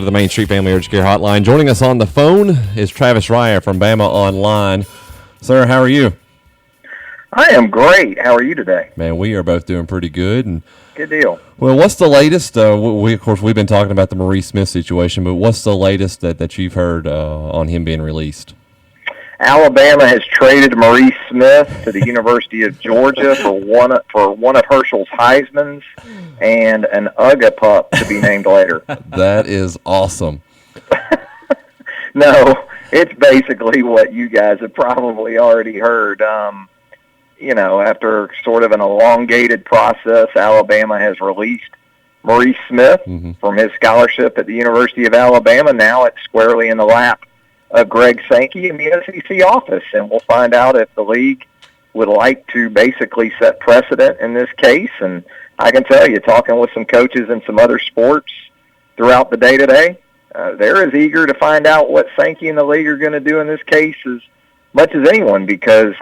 To the Main Street Family Urgent Care Hotline. Joining us on the phone is Travis Reier from BamaOnLine. Sir, how are you? I am great. How are you today? Man, we are both doing pretty good. And good deal. Well, what's the latest? Of course, we've been talking about the Maurice Smith situation, but what's the latest that you've heard on him being released? Alabama has traded Maurice Smith to the University of Georgia for one of Herschel's Heismans and an UGA pup to be named later. That is awesome. No, it's basically what you guys have probably already heard. After sort of an elongated process, Alabama has released Maurice Smith from his scholarship at the University of Alabama. Now it's squarely in the lap of Greg Sankey in the SEC office, and we'll find out if the league would like to basically set precedent in this case. And I can tell you, talking with some coaches in some other sports throughout the day today, they're as eager to find out what Sankey and the league are going to do in this case as much as anyone, because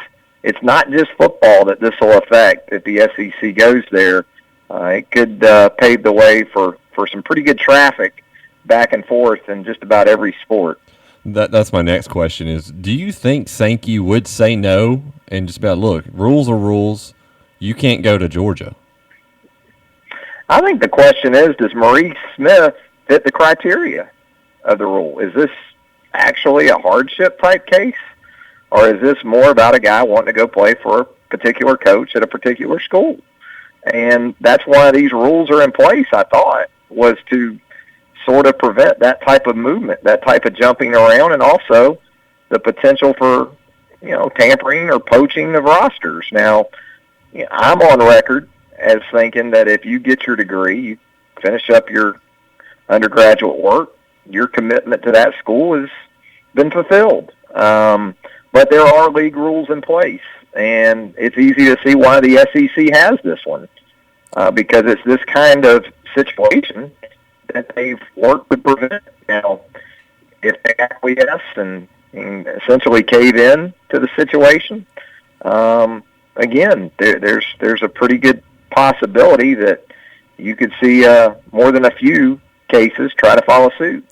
it's not just football that this will affect if the SEC goes there. It could pave the way for some pretty good traffic back and forth in just about every sport. That's my next question is, do you think Sankey would say no and just be like, look, rules are rules, you can't go to Georgia? I think the question is, does Maurice Smith fit the criteria of the rule? Is this actually a hardship type case, or is this more about a guy wanting to go play for a particular coach at a particular school? And that's why these rules are in place, I thought, was to sort of prevent that type of movement, that type of jumping around, and also the potential for, tampering or poaching of rosters. Now, I'm on record as thinking that if you get your degree, you finish up your undergraduate work, your commitment to that school has been fulfilled. But there are league rules in place, and it's easy to see why the SEC has this one, because it's this kind of situation that they've worked to prevent. Now, if they acquiesce and essentially cave in to the situation, again, there's a pretty good possibility that you could see more than a few cases try to follow suit.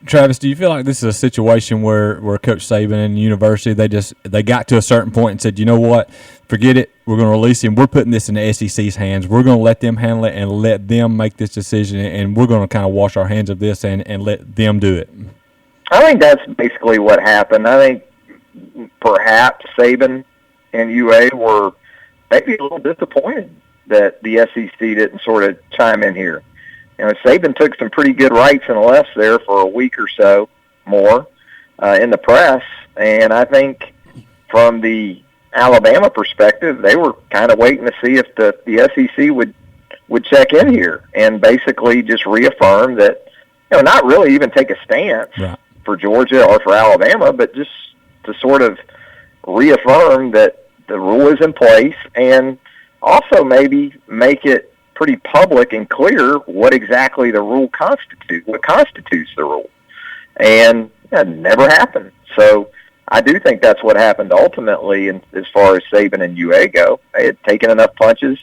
Travis, do you feel like this is a situation where Coach Saban and the university, they got to a certain point and said, you know what, forget it, we're going to release him, we're putting this in the SEC's hands, we're going to let them handle it and let them make this decision, and we're going to kind of wash our hands of this and let them do it? I think that's basically what happened. I think perhaps Saban and UA were maybe a little disappointed that the SEC didn't sort of chime in here. Saban took some pretty good rights and lefts there for a week or so more in the press, and I think from the Alabama perspective, they were kind of waiting to see if the SEC would check in here and basically just reaffirm that, not really even take a stance for Georgia or for Alabama, but just to sort of reaffirm that the rule is in place, and also maybe make it pretty public and clear what exactly the rule what constitutes the rule. And that never happened. So I do think that's what happened ultimately, and as far as Saban and UA go. They had taken enough punches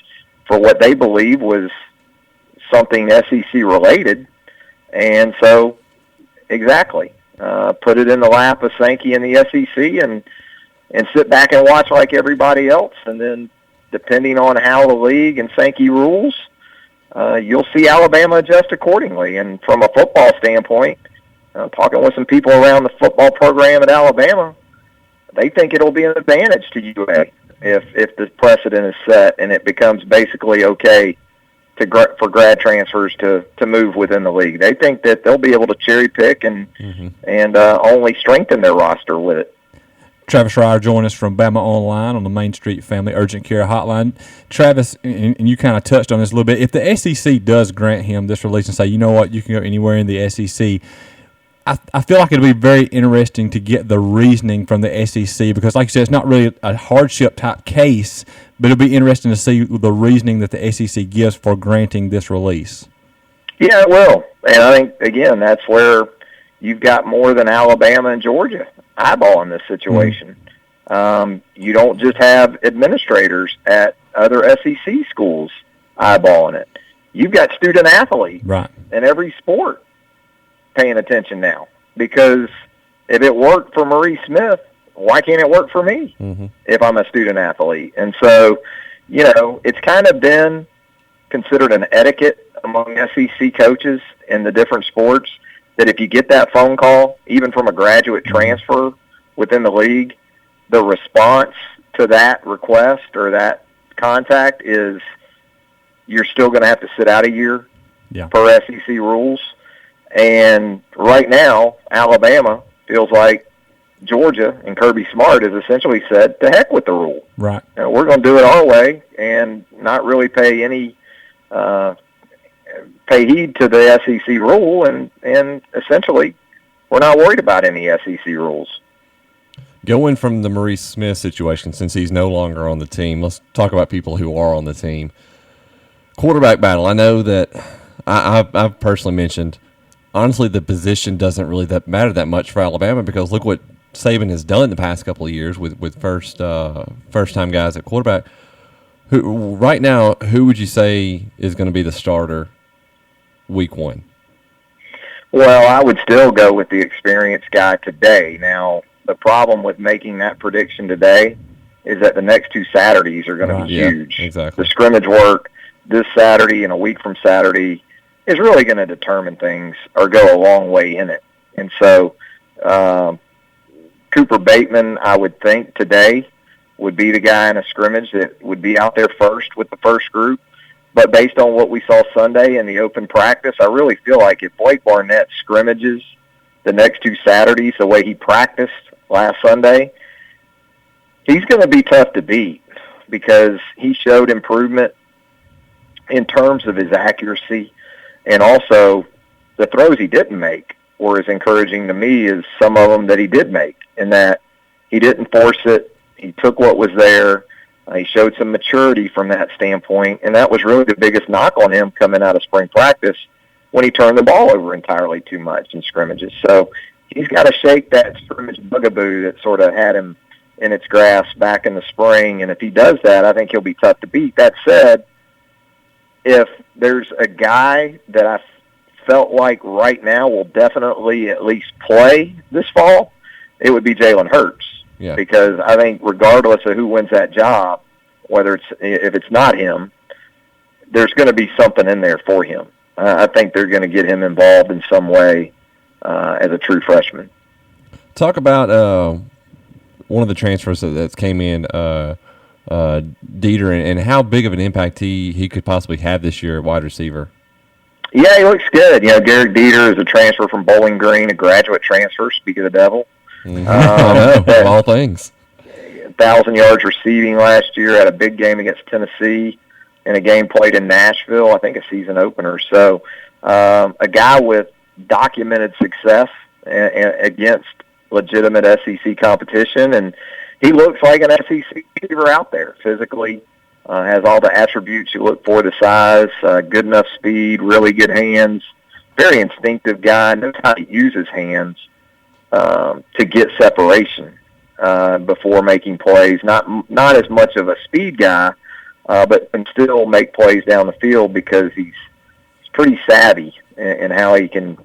for what they believe was something SEC related, and so exactly put it in the lap of Sankey and the SEC and sit back and watch like everybody else, and then depending on how the league and Sankey rules, you'll see Alabama adjust accordingly. And from a football standpoint, talking with some people around the football program at Alabama, they think it'll be an advantage to UA if the precedent is set and it becomes basically okay for grad transfers to move within the league. They think that they'll be able to cherry pick and only strengthen their roster with it. Travis Reier joining us from BamaOnLine on the Main Street Family Urgent Care Hotline. Travis, and you kind of touched on this a little bit, if the SEC does grant him this release and say, you know what, you can go anywhere in the SEC, I feel like it'll be very interesting to get the reasoning from the SEC, because like you said, it's not really a hardship type case, but it'll be interesting to see the reasoning that the SEC gives for granting this release. Yeah, it will. And I think, again, that's where you've got more than Alabama and Georgia eyeballing this situation. You don't just have administrators at other SEC schools eyeballing it. You've got student athletes in every sport paying attention now, because if it worked for Maurice Smith, why can't it work for me if I'm a student athlete? And so, it's kind of been considered an etiquette among SEC coaches in the different sports that if you get that phone call, even from a graduate transfer within the league, the response to that request or that contact is you're still going to have to sit out a year per SEC rules. And right now, Alabama feels like Georgia and Kirby Smart has essentially said, to heck with the rule. Right. We're going to do it our way and not really pay any pay heed to the SEC rule, and essentially we're not worried about any SEC rules. Going from the Maurice Smith situation, since he's no longer on the team, let's talk about people who are on the team. Quarterback battle. I know that I've personally mentioned, honestly, the position doesn't really matter that much for Alabama, because look what Saban has done the past couple of years with first-time guys at quarterback. Right now, who would you say is going to be the starter week one? Well, I would still go with the experienced guy today. Now, the problem with making that prediction today is that the next two Saturdays are going to be huge. Exactly. The scrimmage work this Saturday and a week from Saturday is really going to determine things or go a long way in it. And so Cooper Bateman, I would think today, would be the guy in a scrimmage that would be out there first with the first group. But based on what we saw Sunday in the open practice, I really feel like if Blake Barnett scrimmages the next two Saturdays the way he practiced last Sunday, he's going to be tough to beat, because he showed improvement in terms of his accuracy, and also the throws he didn't make were as encouraging to me as some of them that he did make, in that he didn't force it. He took what was there. He showed some maturity from that standpoint, and that was really the biggest knock on him coming out of spring practice, when he turned the ball over entirely too much in scrimmages. So he's got to shake that scrimmage bugaboo that sort of had him in its grasp back in the spring, and if he does that, I think he'll be tough to beat. That said, if there's a guy that I felt like right now will definitely at least play this fall, it would be Jalen Hurts. Yeah. Because I think regardless of who wins that job, if it's not him, there's going to be something in there for him. I think they're going to get him involved in some way as a true freshman. Talk about one of the transfers that came in, Dieter, and how big of an impact he could possibly have this year at wide receiver. Yeah, he looks good. Garrett Dieter is a transfer from Bowling Green, a graduate transfer, speak of the devil. Mm-hmm. I know, of all things. 1,000 yards receiving last year, had a big game against Tennessee, in a game played in Nashville, I think a season opener. So a guy with documented success against legitimate SEC competition, and he looks like an SEC receiver out there physically. Has all the attributes you look for, the size, good enough speed, really good hands, very instinctive guy, knows how to use his hands to get separation before making plays. Not as much of a speed guy, but can still make plays down the field because he's pretty savvy in how he can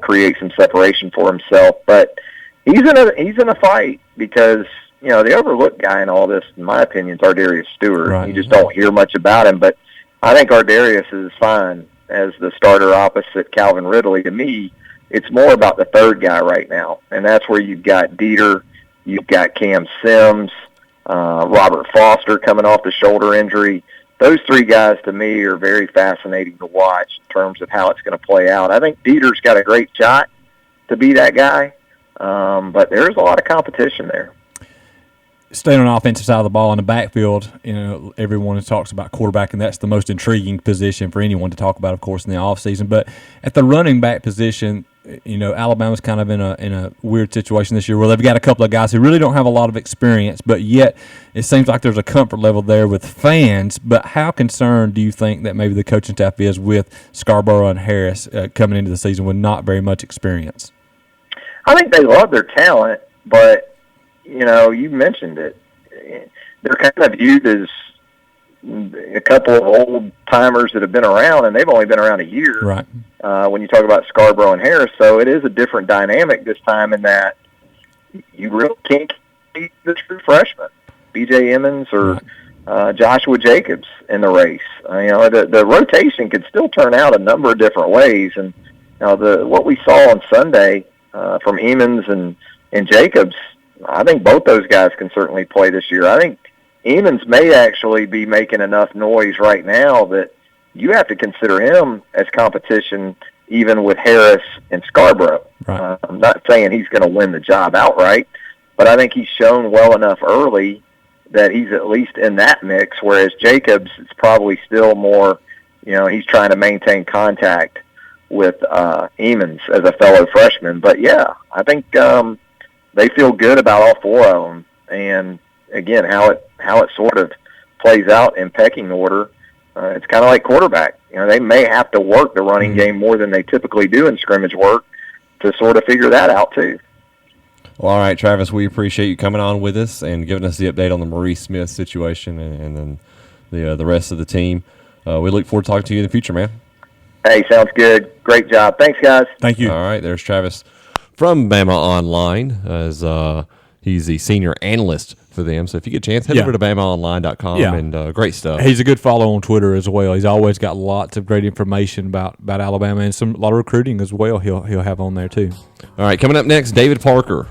create some separation for himself. But he's in a fight because the overlooked guy in all this, in my opinion, is Ardarius Stewart. Right. You just don't hear much about him, but I think Ardarius is fine as the starter opposite Calvin Ridley. To me, it's more about the third guy right now, and that's where you've got Dieter, you've got Cam Sims, Robert Foster coming off the shoulder injury. Those three guys, to me, are very fascinating to watch in terms of how it's going to play out. I think Dieter's got a great shot to be that guy, but there's a lot of competition there. Staying on the offensive side of the ball in the backfield, everyone talks about quarterback, and that's the most intriguing position for anyone to talk about, of course, in the offseason. But at the running back position, Alabama's kind of in a weird situation this year where they've got a couple of guys who really don't have a lot of experience, but yet it seems like there's a comfort level there with fans. But how concerned do you think that maybe the coaching staff is with Scarborough and Harris coming into the season with not very much experience? I think they love their talent, but you mentioned it. They're kind of viewed as a couple of old timers that have been around, and they've only been around a year. Right. When you talk about Scarborough and Harris, so it is a different dynamic this time in that you really can't keep the true freshman, B.J. Emmons or Joshua Jacobs in the race. The rotation could still turn out a number of different ways, and what we saw on Sunday from Emmons and Jacobs, I think both those guys can certainly play this year. I think Emmons may actually be making enough noise right now that you have to consider him as competition even with Harris and Scarborough. Right. I'm not saying he's going to win the job outright, but I think he's shown well enough early that he's at least in that mix, whereas Jacobs is probably still more, he's trying to maintain contact with Emmons as a fellow freshman. But, yeah, I think they feel good about all four of them. And, again, how it sort of plays out in pecking order, it's kind of like quarterback. They may have to work the running game more than they typically do in scrimmage work to sort of figure that out too. Well, all right, Travis, we appreciate you coming on with us and giving us the update on the Maurice Smith situation and then the rest of the team. We look forward to talking to you in the future, man. Hey, sounds good. Great job. Thanks, guys. Thank you. All right, there's Travis from BamaOnLine, as he's the senior analyst for them. So if you get a chance, head over to BamaOnline.com and great stuff. He's a good follow on Twitter as well. He's always got lots of great information about Alabama and a lot of recruiting as well he'll have on there too. All right, coming up next, David Parker